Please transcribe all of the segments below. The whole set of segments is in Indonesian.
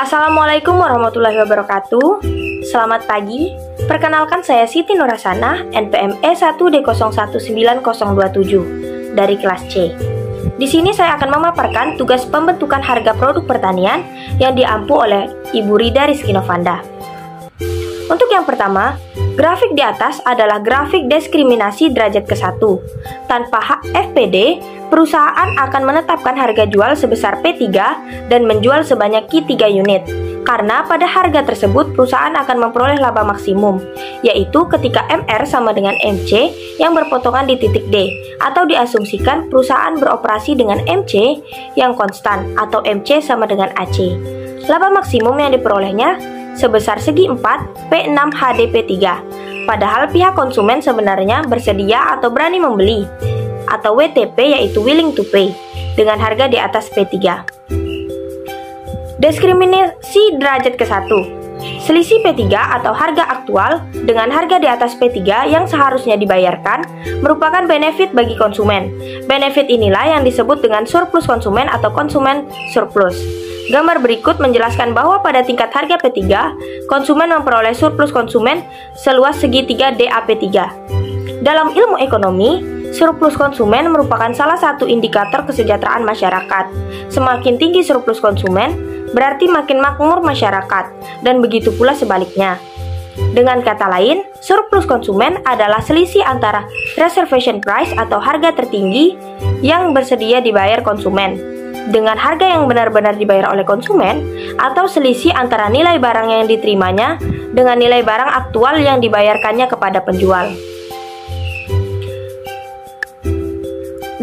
Assalamualaikum warahmatullahi wabarakatuh. Selamat pagi. Perkenalkan saya Siti Nurhasana, NPM E1D019027 dari kelas C. Di sini saya akan memaparkan tugas pembentukan harga produk pertanian yang diampu oleh Ibu Rida Rizky Novanda. Untuk yang pertama, grafik di atas adalah grafik diskriminasi derajat ke-1. Tanpa FPD, perusahaan akan menetapkan harga jual sebesar P3 dan menjual sebanyak Q3 unit. Karena pada harga tersebut perusahaan akan memperoleh laba maksimum, yaitu ketika MR sama dengan MC yang berpotongan di titik D, atau diasumsikan perusahaan beroperasi dengan MC yang konstan atau MC sama dengan AC. Laba maksimum yang diperolehnya sebesar segi 4 P6 HDP3. Padahal pihak konsumen sebenarnya bersedia atau berani membeli, atau WTP yaitu willing to pay, dengan harga di atas P3. Diskriminasi derajat ke-1. Selisih P3 atau harga aktual dengan harga di atas P3 yang seharusnya dibayarkan merupakan benefit bagi konsumen. Benefit inilah yang disebut dengan surplus konsumen atau konsumen surplus. Gambar berikut menjelaskan bahwa pada tingkat harga P3, konsumen memperoleh surplus konsumen seluas segitiga DAP3. Dalam ilmu ekonomi, surplus konsumen merupakan salah satu indikator kesejahteraan masyarakat. Semakin tinggi surplus konsumen, berarti makin makmur masyarakat, dan begitu pula sebaliknya. Dengan kata lain, surplus konsumen adalah selisih antara reservation price atau harga tertinggi yang bersedia dibayar konsumen dengan harga yang benar-benar dibayar oleh konsumen, atau selisih antara nilai barang yang diterimanya dengan nilai barang aktual yang dibayarkannya kepada penjual.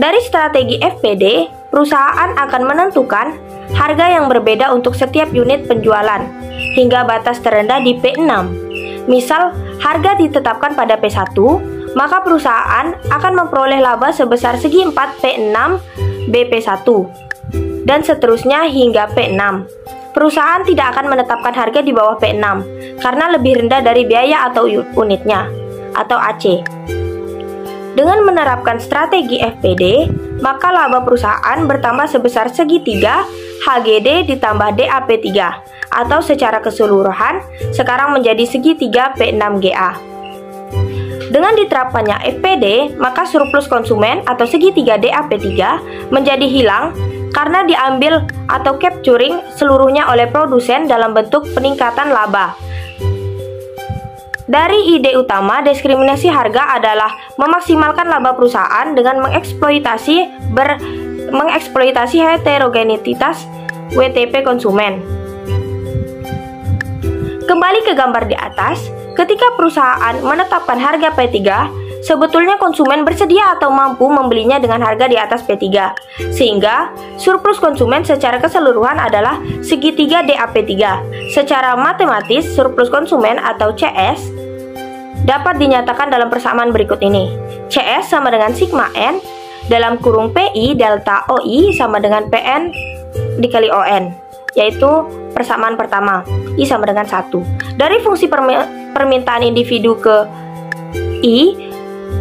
Dari strategi FPD, perusahaan akan menentukan harga yang berbeda untuk setiap unit penjualan hingga batas terendah di P6. Misal, harga ditetapkan pada P1, maka perusahaan akan memperoleh laba sebesar segi 4 P6 BP1 dan seterusnya hingga P6. Perusahaan tidak akan menetapkan harga di bawah P6 karena lebih rendah dari biaya atau unitnya atau AC. Dengan menerapkan strategi FPD, maka laba perusahaan bertambah sebesar segitiga HGD ditambah DAP3 atau secara keseluruhan sekarang menjadi segitiga P6GA. Dengan diterapkannya FPD, maka surplus konsumen atau segitiga DAP3 menjadi hilang karena diambil atau capturing seluruhnya oleh produsen dalam bentuk peningkatan laba. Dari ide utama diskriminasi harga adalah memaksimalkan laba perusahaan dengan mengeksploitasi heterogenitas WTP konsumen. Kembali ke gambar di atas, ketika perusahaan menetapkan harga P3, sebetulnya konsumen bersedia atau mampu membelinya dengan harga di atas P3, sehingga surplus konsumen secara keseluruhan adalah segitiga DAP3. Secara matematis, surplus konsumen atau CS dapat dinyatakan dalam persamaan berikut ini. CS sama dengan sigma N dalam kurung PI delta OI sama dengan PN dikali ON, yaitu persamaan pertama, I sama dengan 1. Dari fungsi permintaan individu ke I,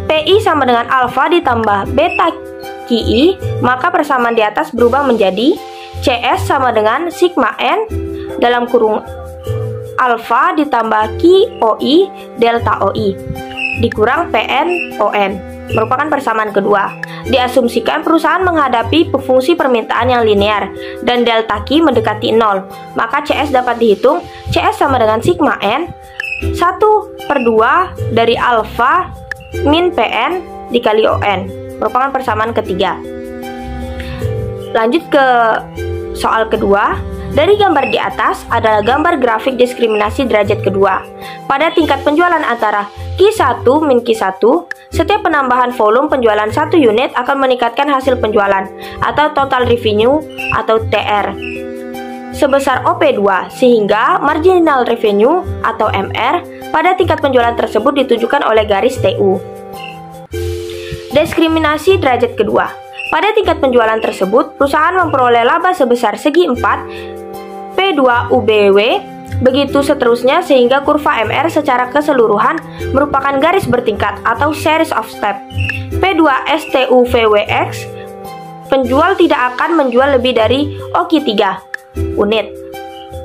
PI sama dengan alfa ditambah beta QI, maka persamaan di atas berubah menjadi CS sama dengan sigma N dalam kurung alfa ditambah QOI delta OI dikurang PN ON, merupakan persamaan kedua. Diasumsikan perusahaan menghadapi fungsi permintaan yang linear dan delta Q mendekati 0, maka CS dapat dihitung CS sama dengan sigma N 1/2 dari alfa min PN dikali ON, merupakan persamaan ketiga. Lanjut ke soal kedua. Dari gambar di atas adalah gambar grafik diskriminasi derajat kedua. Pada tingkat penjualan antara Q1 min Q1, setiap penambahan volume penjualan 1 unit akan meningkatkan hasil penjualan atau total revenue atau TR sebesar OP2, sehingga marginal revenue atau MR pada tingkat penjualan tersebut ditunjukkan oleh garis TU. Diskriminasi derajat kedua. Pada tingkat penjualan tersebut, perusahaan memperoleh laba sebesar segi 4 P2UBW, begitu seterusnya sehingga kurva MR secara keseluruhan merupakan garis bertingkat atau series of step. P2STUVWX, penjual tidak akan menjual lebih dari OQ3 unit.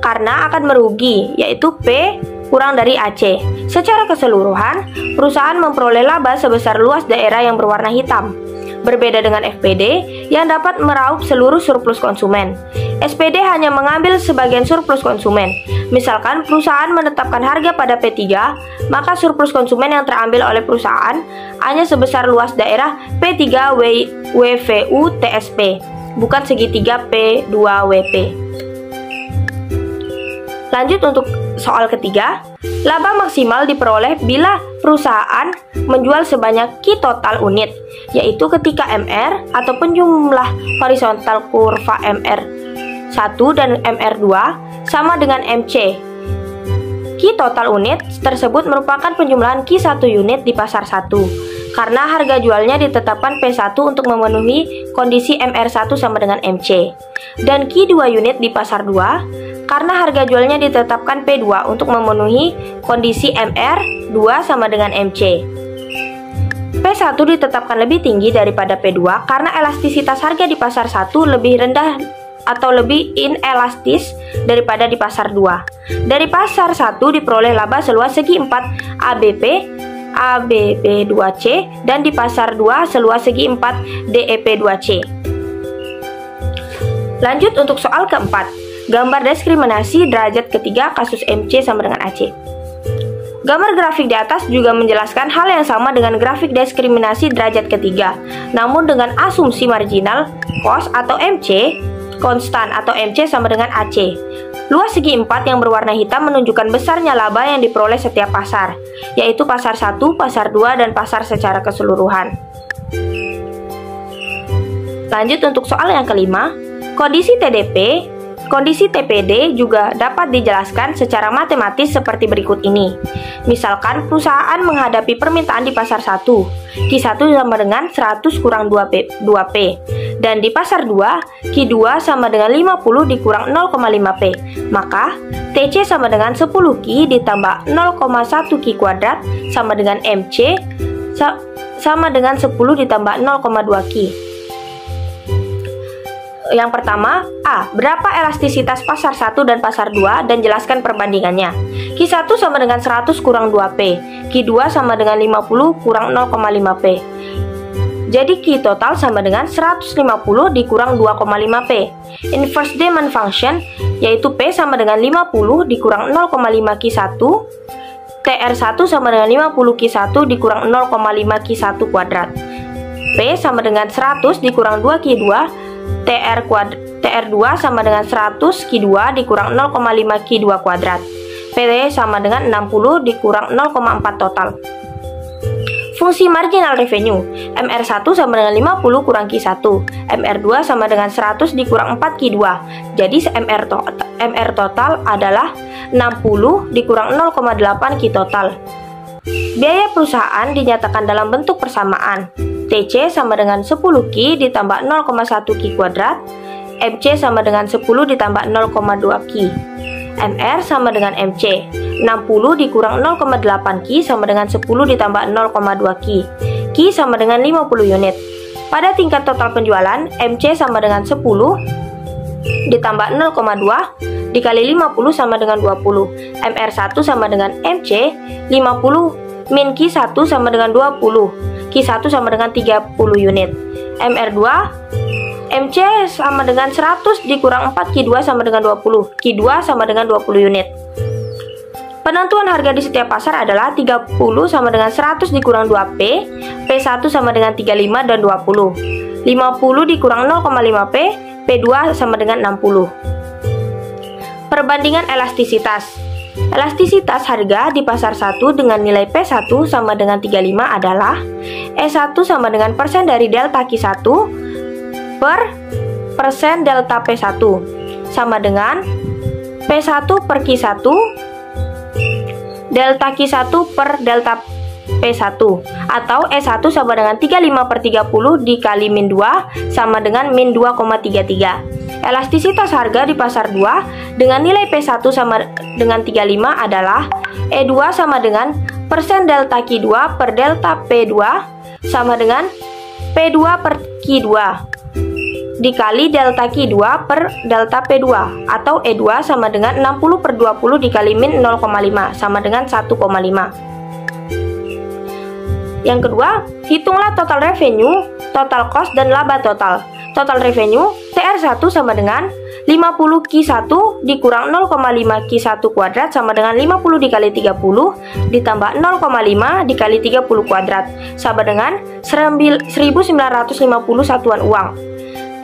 karena akan merugi, yaitu P kurang dari AC. Secara keseluruhan, perusahaan memperoleh laba sebesar luas daerah yang berwarna hitam. Berbeda dengan FPD yang dapat meraup seluruh surplus konsumen. SPD hanya mengambil sebagian surplus konsumen. Misalkan perusahaan menetapkan harga pada P3, maka surplus konsumen yang terambil oleh perusahaan hanya sebesar luas daerah P3 WVU TSP, bukan segitiga P2WP. Lanjut untuk soal ketiga, laba maksimal diperoleh bila perusahaan menjual sebanyak Q total unit, yaitu ketika MR ataupun jumlah horizontal kurva MR1 dan MR2 sama dengan MC. Q total unit tersebut merupakan penjumlahan Q1 unit di pasar 1, karena harga jualnya ditetapkan P1 untuk memenuhi kondisi MR1 sama dengan MC, dan Q2 unit di pasar 2 karena harga jualnya ditetapkan P2 untuk memenuhi kondisi MR2 sama dengan MC. P1 ditetapkan lebih tinggi daripada P2 karena elastisitas harga di pasar 1 lebih rendah atau lebih inelastis daripada di pasar 2. Dari pasar 1 diperoleh laba seluas segi 4 ABP, ABP2C, dan di pasar 2 seluas segi 4 DEP2C. Lanjut untuk soal keempat. Gambar diskriminasi derajat ketiga kasus MC sama dengan AC. Gambar grafik di atas juga menjelaskan hal yang sama dengan grafik diskriminasi derajat ketiga, namun dengan asumsi marginal cost atau MC konstan atau MC sama dengan AC. Luas segi 4 yang berwarna hitam menunjukkan besarnya laba yang diperoleh setiap pasar, yaitu pasar 1, pasar 2, dan pasar secara keseluruhan. Lanjut untuk soal yang kelima, kondisi TDP. Kondisi TPD juga dapat dijelaskan secara matematis seperti berikut ini. Misalkan perusahaan menghadapi permintaan di pasar 1, Q1 sama dengan 100 kurang 2P, dan di pasar 2, Q2 sama dengan 50 dikurang 0,5P. Maka TC sama dengan 10 Q ditambah 0,1 Q kuadrat sama dengan MC sama dengan 10 ditambah 0,2 Q. Yang pertama, A. Berapa elastisitas pasar 1 dan pasar 2 dan jelaskan perbandingannya. Q1 sama dengan 100 kurang 2P, Q2 sama dengan 50 kurang 0,5P. Jadi Q total sama dengan 150 dikurang 2,5P. Inverse demand function yaitu P sama dengan 50 dikurang 0,5 Q1, TR1 sama dengan 50 Q1 dikurang 0,5 Q1 kuadrat. P sama dengan 100 dikurang 2 Q2, TR2 sama dengan 100 Q2 dikurang 0,5 Q2 kuadrat. PT sama dengan 60 dikurang 0,4 total. Fungsi marginal revenue, MR1 sama dengan 50 kurang Q1, MR2 sama dengan 100 dikurang 4 Q2. Jadi MR total adalah 60 dikurang 0,8 Q total. Biaya perusahaan dinyatakan dalam bentuk persamaan. TC sama dengan 10 Q ditambah 0,1 Q kuadrat, MC sama dengan 10 ditambah 0,2 Q. MR sama dengan MC, 60 dikurang 0,8 Q sama dengan 10 ditambah 0,2 Q. Q sama dengan 50 unit. Pada tingkat total penjualan, MC sama dengan 10 ditambah 0,2 dikali 50 sama dengan 20. MR1 sama dengan MC, 50 min Q1 sama dengan 20. Q1 sama dengan 30 unit. MR2, MC sama dengan 100 dikurang 4 Q2 sama dengan 20. Q2 sama dengan 20 unit. Penentuan harga di setiap pasar adalah 30 sama dengan 100 dikurang 2P, P1 sama dengan 35 dan 20. 50 dikurang 0,5P, P2 sama dengan 60. Perbandingan elastisitas. Elastisitas harga di pasar 1 dengan nilai P1 sama dengan 35 adalah E1 sama dengan persen dari delta Q1 per persen delta P1 sama dengan P1 per Q1 delta Q1 per delta P1 atau E1 sama dengan 35 per 30 dikali min 2 sama dengan min 2,33. Elastisitas harga di pasar 2 dengan nilai P1 sama dengan 35 adalah E2 sama dengan persen delta Q2 per delta P2 sama dengan P2 per Q2 dikali delta Q2 per delta P2 atau E2 sama dengan 60 per 20 dikali min 0,5 sama dengan 1,5. Yang kedua, hitunglah total revenue, total cost, dan laba total. Total revenue TR1 sama dengan 50 Q1 dikurang 0,5 Q1 kuadrat sama dengan 50 dikali 30 ditambah 0,5 dikali 30 kuadrat sama dengan 1950 satuan uang.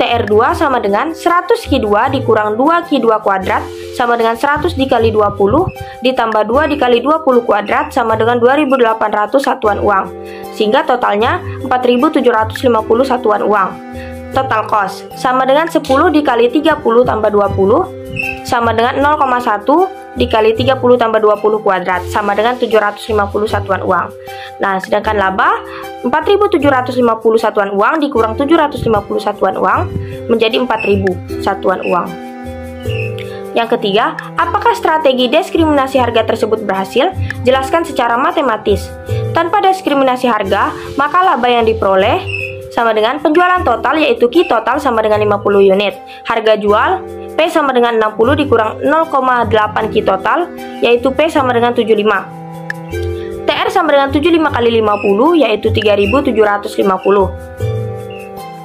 TR2 sama dengan 100 Q2 dikurang 2 Q2 kuadrat sama dengan 100 dikali 20 ditambah 2 dikali 20 kuadrat sama dengan 2800 satuan uang, sehingga totalnya 4750 satuan uang. Total cost sama dengan 10 dikali 30 tambah 20 sama dengan 0,1 dikali 30 tambah 20 kuadrat sama dengan 750 satuan uang. Nah, sedangkan laba 4750 satuan uang dikurang 750 satuan uang menjadi 4000 satuan uang. Yang ketiga, apakah strategi diskriminasi harga tersebut berhasil? Jelaskan secara matematis. Tanpa diskriminasi harga, maka laba yang diperoleh sama dengan penjualan total, yaitu Q total sama dengan 50 unit. Harga jual P sama dengan 60 dikurang 0,8 Q total, yaitu P sama dengan 75. TR sama dengan 75 kali 50, yaitu 3750.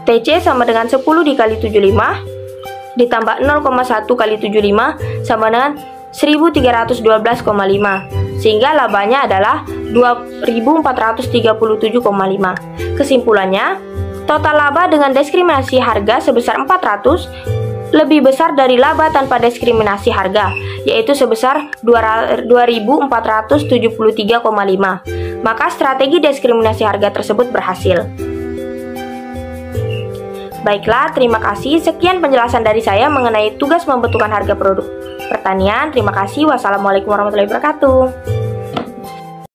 TC sama dengan 10 dikali 75 ditambah 0,1 kali 75 sama dengan 1312,5, sehingga labanya adalah 2437,5. Kesimpulannya, total laba dengan diskriminasi harga sebesar 400 lebih besar dari laba tanpa diskriminasi harga, yaitu sebesar 2473,5. Maka strategi diskriminasi harga tersebut berhasil. Baiklah, terima kasih. Sekian penjelasan dari saya mengenai tugas membentukkan harga produk pertanian. Terima kasih. Wassalamualaikum warahmatullahi wabarakatuh.